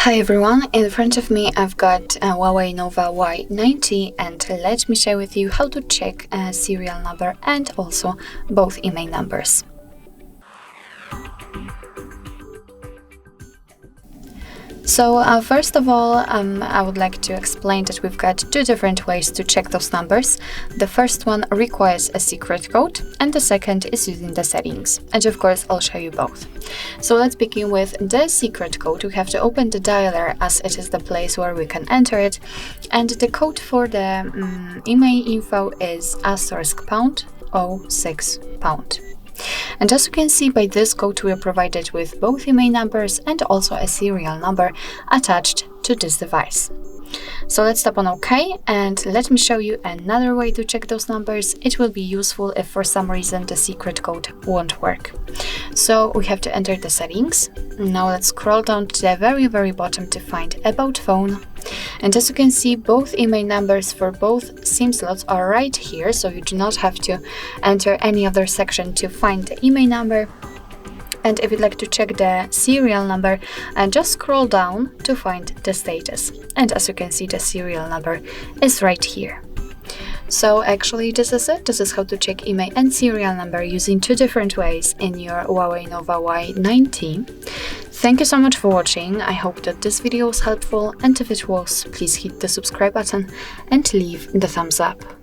Hi everyone, in front of me I've got a HUAWEI Nova Y90 and let me share with you how to check a serial number and also both IMEI numbers. So first of all, I would like to explain that we've got two different ways to check those numbers. The first one requires a secret code and the second is using the settings. And of course, I'll show you both. So let's begin with the secret code. We have to open the dialer as it is the place where we can enter it. And the code for the IMEI info is *##06#. And as you can see, by this code we are provided with both IMEI numbers and also a serial number attached to this device. So let's tap on OK and let me show you another way to check those numbers. It will be useful if for some reason the secret code won't work. So we have to enter the settings. Now let's scroll down to the very bottom to find About Phone. And as you can see, both IMEI numbers for both SIM slots are right here, so you do not have to enter any other section to find the IMEI number. And if you'd like to check the serial number, just scroll down to find the status. And as you can see, the serial number is right here. So actually this is it. This is how to check IMEI and serial number using two different ways in your HUAWEI Nova Y90. Thank you so much for watching. I hope that this video was helpful, and if it was, please hit the subscribe button and leave the thumbs up.